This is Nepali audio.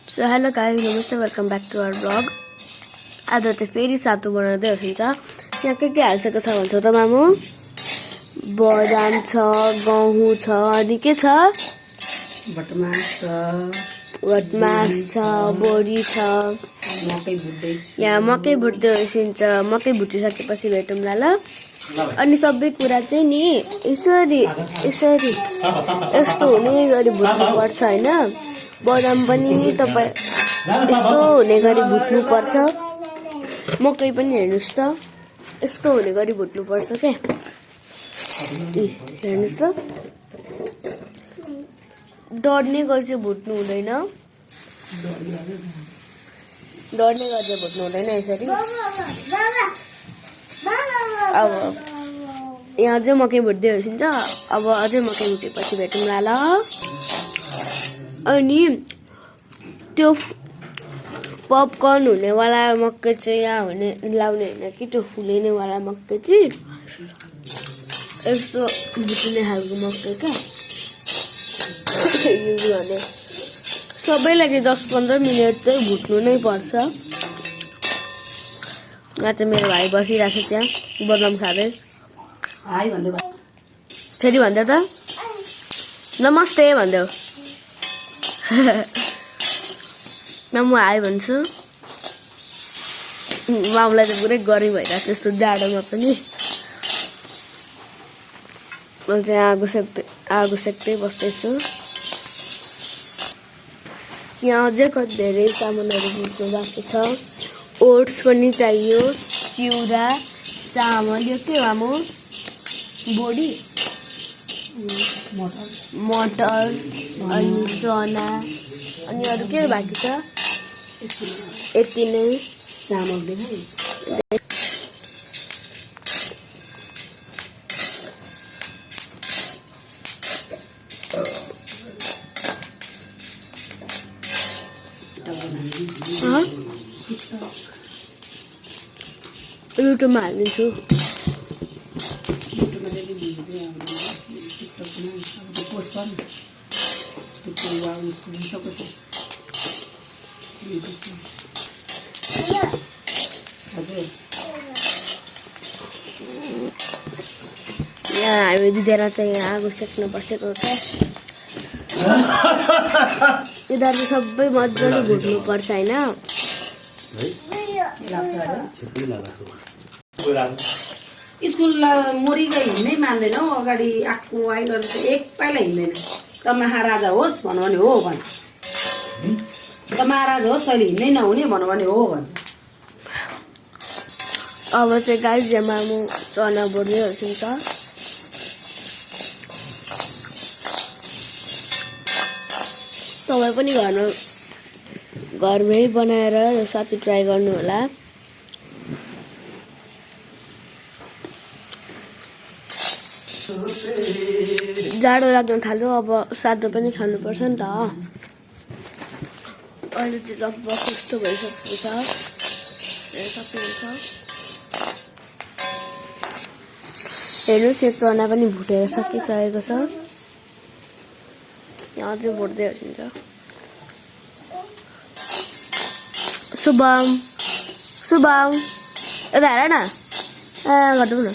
सो हेलो गाइस, नमस्ते, welcome back to our blog. आज चाहिँ फेरि सातु बनाउँदै हुन्छ। यहाँ के हालिसकेको छ भन्छ त मामु? बदाम छ, गहुँ छ, अनि के छ? भटमास छ, बोडी छ। यहाँ मकै भुट्दै होइसिन्छ। मकै भुटिसकेपछि भेटौँला ल। अनि सबै कुरा चाहिँ नि यसरी यस्तो हुने गरी भुट्नु पर्छ हैन। बदाम पनि तपाईँ यस्तो हुने गरी भुट्नु पर्छ। मकै पनि हेर्नुस् त, यस्तो हुने गरी भुट्नु पर्छ के। हेर्नुस् त, डढ्ने गरी चाहिँ भुट्नु हुँदैन। डढ्ने गरी चाहिँ भुट्नु हुँदैन यसरी। अब यहाँ चाहिँ मकै भुट्दै होइसिन्छ। अब अझै मकै भुटेपछि भेटौँला ल। अनि त्यो पपकर्न हुनेवाला मकै चाहिँ यहाँ हुने लाउने होइन कि, त्यो फुलिनेवाला मकै चाहिँ यस्तो भुटिने खालको मकै क्या। युज गर्ने सबैलाई 10-15 मिनट चाहिँ भुट्नु नै पर्छ। यहाँ चाहिँ मेरो भाइ बसिरहेको छ त्यहाँ बदाम खाँदै। फेरि भन्दै त नमस्ते भन्देऊ। म हाई भन्छु। मामुलाई त पुरै गरम भइरहेको त्यस्तो जाडोमा पनि। म चाहिँ आगो सेक्दै बस्दैछु। यहाँ अझै कति धेरै सामानहरू भुट्नु बाँकी छ। ओट्स पनि चाहियो, चिउरा, चामल, यो के हो बोडी, मटर, अनि चना, अनि अरू के बाँकी छ? यति नै। चामल युट्युबमा हालिदिन्छु। यहाँ हामी दिदीलाई चाहिँ यहाँ आगो सेक्न बसेको छ। यिनीहरू सबै मजाले भुट्नु पर्छ होइन। स्कुल मोरी गई हिँड्नै मान्दैन हौ। अगाडि आएको आइ गरेर एक पाइला हिँड्दैन। त महाराजा होस् भन्नु भने हो भन्छ। त महाराजा होस् कहिले हिँड्नै नहुने भन्नु भने हो भन्छ। अब चाहिँ गाइस मामु चना बोड्दै होइसिन्छ। तपाईँ पनि घरमै बनाएर यो सातु ट्राई गर्नु होला। जाडो लाग्न थाल्यो, अब सातु पनि खानुपर्छ नि त। अहिले चाहिँ लगभग कस्तो भइसकेको छ सक्नुहुन्छ। हेर्नुहोस्, यो चना पनि भुटेर सकिसकेको छ। यहाँ अझै भुट्दै होइसिन्छ। शुभम यता हेर न, घटाउनु न।